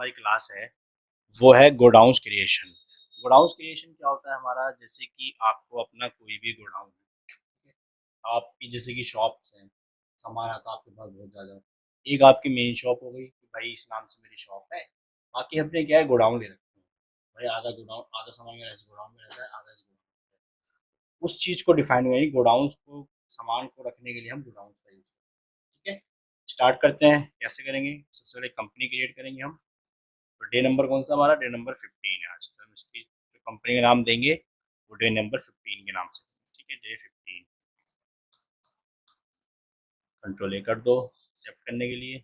हमारी क्लास है वो है गोडाउंस क्रिएशन। गोडाउंस क्रिएशन क्या होता है हमारा, जैसे कि आपको अपना कोई भी गोडाउन, आपकी जैसे कि शॉप्स हैं, सामान आता है आपके पास बहुत ज़्यादा। एक आपकी मेन शॉप हो गई कि भाई इस नाम से मेरी शॉप है। बाकी हमने क्या है, गोडाउन ले रखे हैं। भाई आधा गोडाउन, आधा सामान मेरा इस गोडाउन में रहता है, आधा इस गोडाउन में रहता है। उस चीज़ को डिफाइन हुआ है गोडाउंस को, सामान को रखने के लिए हम गोडाउंस का यूज़ करते हैं। ठीक है, स्टार्ट करते हैं। कैसे करेंगे? सबसे पहले कंपनी क्रिएट करेंगे हम। तो डे नंबर कौन सा हमारा? डे नंबर 15 है। आज तो हम इसकी जो कंपनी का नाम देंगे वो डे नंबर 15 के नाम से। ठीक है, डे 15। कंट्रोल ए कर दो एक्सेप्ट करने के लिए।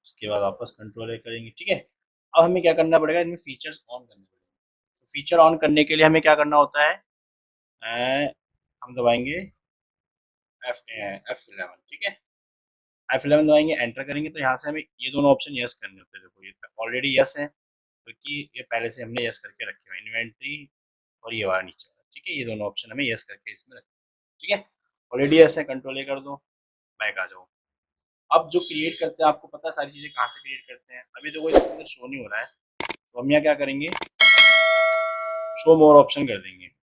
उसके बाद वापस कंट्रोल ए करेंगे। ठीक है, अब हमें क्या करना पड़ेगा, इनमें फीचर्स ऑन करने पड़ेंगे। तो फीचर ऑन करने के लिए हमें क्या करना होता है, हम दबाएंगे F11। ठीक है, F11 दबाएंगे, एंटर करेंगे तो यहाँ से हमें ये दोनों ऑप्शन यस करने होते हैं। देखो ये ऑलरेडी यस है क्योंकि ये पहले से हमने यस करके रखे हुए इन्वेंट्री और ये वाला नीचे वाला। ठीक है, ये दोनों ऑप्शन हमें यस करके इसमें रखें। ठीक है, ऑलरेडी यस है, कंट्रोल ए कर दो, बैक आ जाओ। अब जो क्रिएट करते हैं आपको पता है सारी चीज़ें कहाँ से क्रिएट करते हैं। अभी देखो इसके अंदर शो नहीं हो रहा है, तो हम यहाँ क्या करेंगे, शो मोर ऑप्शन कर देंगे।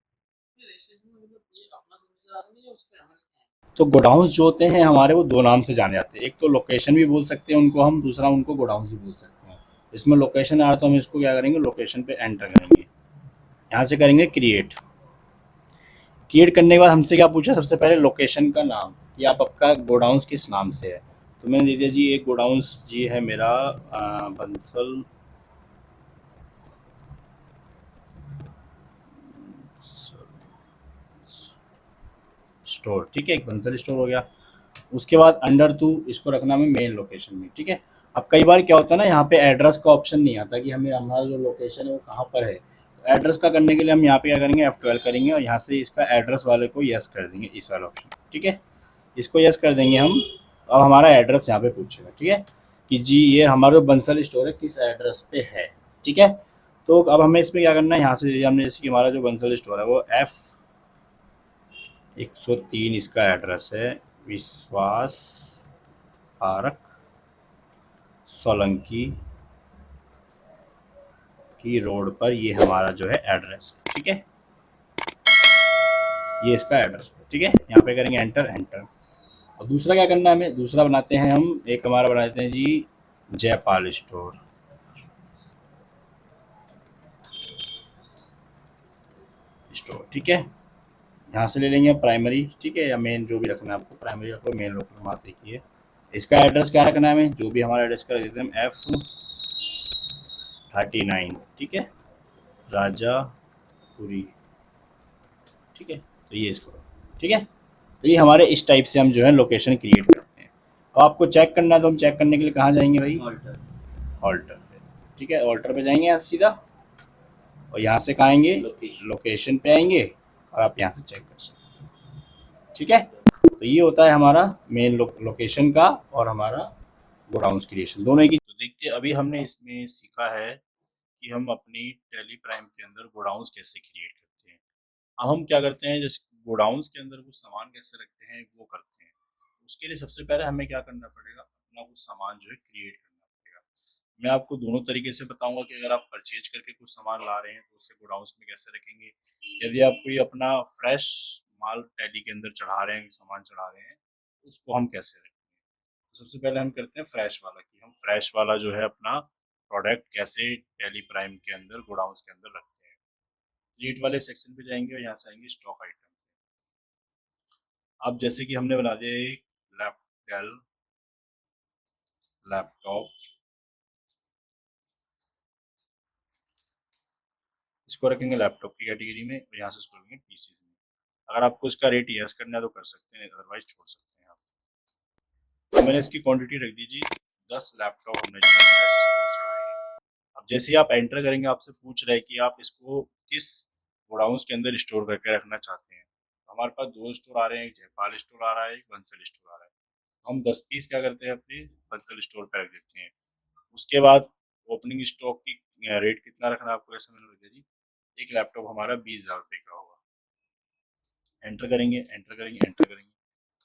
तो गोडाउंस जो होते हैं हमारे वो दो नाम से जाने जाते हैं। एक तो लोकेशन भी बोल सकते हैं उनको हम, दूसरा उनको गोडाउंस भी बोल सकते हैं। इसमें लोकेशन आ रहा तो हम इसको क्या करेंगे, लोकेशन पे एंटर करेंगे। यहाँ से करेंगे क्रिएट। क्रिएट करने के बाद हमसे क्या पूछा, सबसे पहले लोकेशन का नाम कि आप आपका गोडाउंस किस नाम से है। तो मैंने दे दिया जी एक गोडाउंस जी है मेरा बंसल स्टोर। ठीक है, एक बंसल स्टोर हो गया। उसके बाद अंडर टू इसको रखना हमें मेन लोकेशन में। ठीक है, अब कई बार क्या होता है ना, यहाँ पे एड्रेस का ऑप्शन नहीं आता कि हमें हमारा जो लोकेशन है वो कहाँ पर है। तो एड्रेस का करने के लिए हम यहाँ पे क्या करेंगे, F12 करेंगे और यहाँ से इसका एड्रेस वाले को यस कर देंगे, इस वाला ऑप्शन। ठीक है, इसको यस कर देंगे हम। अब हमारा एड्रेस यहाँ पे पूछेगा। ठीक है, कि जी ये हमारा जो बंसल स्टोर है किस एड्रेस पे है। ठीक है, तो अब हमें इसमें क्या करना है, यहाँ से हमने जैसे कि हमारा जो बंसल स्टोर है वो F103 इसका एड्रेस है, विश्वास पार्क सोलंकी की रोड पर, ये हमारा जो है एड्रेस। ठीक है, ये इसका एड्रेस। ठीक है, यहाँ पे करेंगे एंटर एंटर। और दूसरा क्या करना है हमें, दूसरा बनाते हैं हम, एक हमारा बनाते हैं जी जयपाल स्टोर। स्टोर ठीक है, यहाँ से ले लेंगे प्राइमरी। ठीक है, या मेन जो भी रखना है आपको, प्राइमरी रखो, मेन लोकल मात देखिए। इसका एड्रेस क्या रखना है हमें, जो भी हमारा एड्रेस कर देते हैं हम F39। ठीक है, राजापुरी। ठीक है, तो ये इसको, ठीक है, तो ये हमारे इस टाइप से हम जो है लोकेशन क्रिएट करते हैं। अब आपको चेक करना है तो हम चेक करने के लिए कहाँ जाएंगे भाई, ऑल्टर पे। ठीक है, ऑल्टर पे जाएंगे यहाँ सीधा और यहाँ से कहाँ आएंगे, लोकेशन पे आएंगे और आप यहाँ से चेक कर सकते हैं। ठीक है, तो ये होता है हमारा मेन लोकेशन का और हमारा गोडाउंस क्रिएशन दोनों की। तो देखिए अभी हमने इसमें सीखा है कि हम अपनी टेली प्राइम के अंदर गोडाउंस कैसे क्रिएट करते हैं। अब हम क्या करते हैं, जैसे गोडाउंस के अंदर कुछ सामान कैसे रखते हैं वो करते हैं। उसके लिए सबसे पहले हमें क्या करना पड़ेगा, अपना कुछ सामान जो है क्रिएट करना पड़ेगा। मैं आपको दोनों तरीके से बताऊंगा कि अगर आप परचेज करके कुछ सामान ला रहे हैं तो उसे गोडाउंस में कैसे रखेंगे। यदि आप कोई अपना फ्रेश माल टैली के अंदर चढ़ा रहे हैं, सामान चढ़ा रहे हैं, तो उसको हम कैसे रखेंगे। तो सबसे पहले हम करते हैं फ्रेश वाला, कि हम फ्रेश वाला जो है अपना प्रोडक्ट कैसे टैली प्राइम के अंदर गोडाउंस के अंदर रखते हैं। क्रिएट वाले सेक्शन पे जाएंगे और यहाँ से आएंगे स्टॉक आइटम। अब जैसे कि हमने बना दिया एक डेल लैपटॉप, इसको रखेंगे लैपटॉप की कैटेगरी में और यहाँ से इसको रखेंगे पीसीज में। अगर आपको इसका रेट यस करना है तो कर सकते हैं, अदरवाइज छोड़ सकते हैं आप। तो मैंने इसकी क्वांटिटी रख दी जी 10 लैपटॉप हमने जो है चढ़ाए हैं। अब जैसे ही आप एंटर करेंगे आपसे पूछ रहे हैं कि आप इसको किस गोडाउंस के अंदर स्टोर करके रखना चाहते हैं। तो हमारे पास दो स्टोर आ रहे हैं, एक जयपाल स्टोर आ रहा है, एक बंसल स्टोर आ रहा है। हम 10 पीस क्या करते हैं अपने बंसल स्टोर पर रख देते हैं। उसके बाद ओपनिंग स्टॉक की रेट कितना रखना है आपको, ऐसा मैंने रख दिया जी, एक लैपटॉप हमारा 20,000 रुपये का होगा। एंटर करेंगे एंटर करेंगे एंटर करेंगे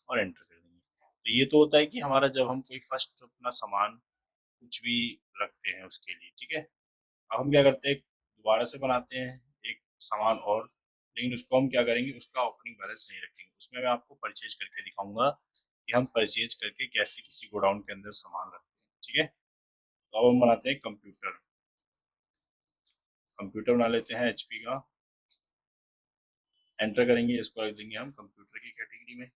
और एंटर कर देंगे। तो तो ये तो होता है कि हमारा जब हम कोई फर्स्ट अपना सामान कुछ भी रखते हैं उसके लिए, ठीक है। अब हम क्या करते हैं, दोबारा से बनाते हैं एक सामान और, लेकिन उसको हम क्या करेंगे, उसका ओपनिंग बैलेंस नहीं रखेंगे। उसमें मैं आपको परचेज करके दिखाऊंगा कि हम परचेज करके कैसे किसी गोडाउन के अंदर सामान रखते हैं, ठीक है। तो अब हम बनाते हैं कंप्यूटर। कंप्यूटर बना लेते हैं एचपी का, एंटर करेंगे, इसको रख देंगे हम कंप्यूटर की कैटेगरी में,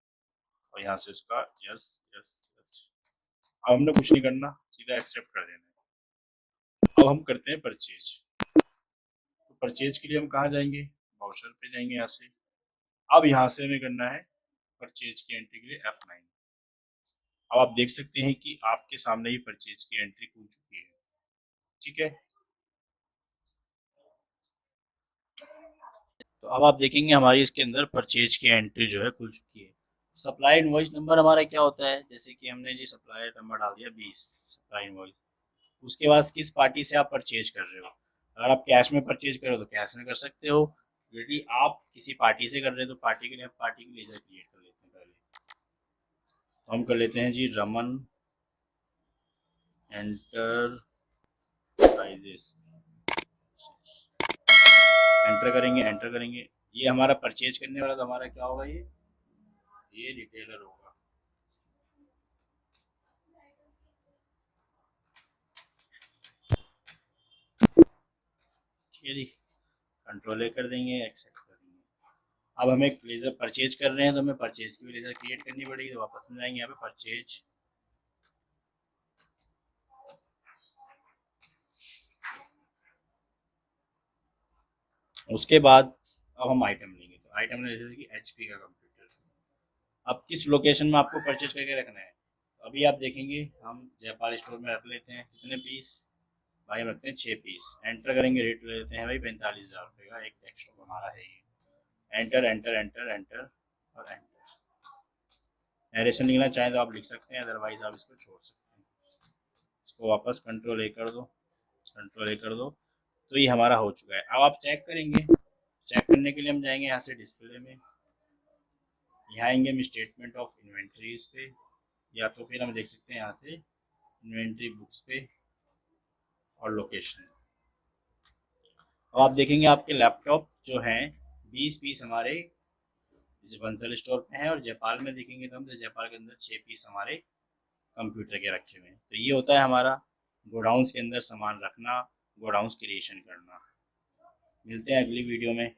और यहाँ से इसका यस यस यस। अब हमने कुछ नहीं करना, सीधा एक्सेप्ट कर देना है। अब हम करते हैं परचेज। तो परचेज के लिए हम कहाँ जाएंगे, वाउचर पे जाएंगे यहाँ से। अब यहाँ से हमें करना है परचेज की एंट्री के लिए F9। अब आप देख सकते हैं कि आपके सामने ही परचेज की एंट्री खुल चुकी है, ठीक है। तो अब आप देखेंगे हमारी इसके अंदर परचेज की एंट्री जो है खुल चुकी है। सप्लाई इनवॉइस नंबर हमारा क्या होता है, जैसे कि हमने जी सप्लाई नंबर डाल दिया 20 सप्लाई इनवॉइस। उसके बाद किस पार्टी से आप परचेज कर रहे हो, अगर आप कैश में परचेज कर रहे हो तो कैश में कर सकते हो, यदि आप किसी पार्टी से कर रहे हो तो पार्टी के लिए आप पार्टी की लेजर क्रिएट कर लेते हैं पहले। तो हम कर लेते हैं जी रमन एंटर प्राइजेस, एंटर करेंगे। ये हमारा परचेज करने वाला तो हमारा क्या होगा, ये रिटेलर होगा। ठीक है जी, कंट्रोल ए कर देंगे, एक्सेप्ट कर देंगे। अब हमें एक लेज़र परचेज कर रहे हैं तो हमें परचेज की भी लेज़र क्रिएट करनी पड़ेगी, तो वापस में जाएंगे यहाँ पे परचेज। उसके बाद अब हम आइटम लेंगे, तो आइटम ले जैसे कि एचपी का कंप्यूटर। अब किस लोकेशन में आपको परचेज करके रखना है, तो अभी आप देखेंगे हम जयपाल स्टोर में रख लेते हैं कितने पीस, भाई हम रखते हैं 6 पीस। एंटर करेंगे, रेट ले लेते हैं भाई 45,000 रुपये का, एक टेक्स्ट हमारा है ये। एंटर एंटर एंटर एंटर और एंटर। नरेशन लिखना चाहें तो आप लिख सकते हैं, अदरवाइज आप इसको छोड़ सकते हैं। इसको वापस कंट्रोल ए कर दो, कंट्रोल ए कर दो। तो ये हमारा हो चुका है। अब आप चेक करेंगे, चेक करने के लिए हम जाएंगे यहाँ से डिस्प्ले में, यहाँ आएंगे हम स्टेटमेंट ऑफ इन्वेंट्रीज पे, या तो फिर हम देख सकते हैं यहाँ से इन्वेंट्री बुक्स पे और लोकेशन। अब आप देखेंगे आपके लैपटॉप जो हैं 20 पीस हमारे बंसल स्टोर पे हैं, और जयपाल में देखेंगे तो हम जयपाल के अंदर 6 पीस हमारे कंप्यूटर के रखे हुए हैं। तो ये होता है हमारा गोडाउंस के अंदर सामान रखना, गोडाउंस क्रिएशन करना। मिलते हैं अगली वीडियो में।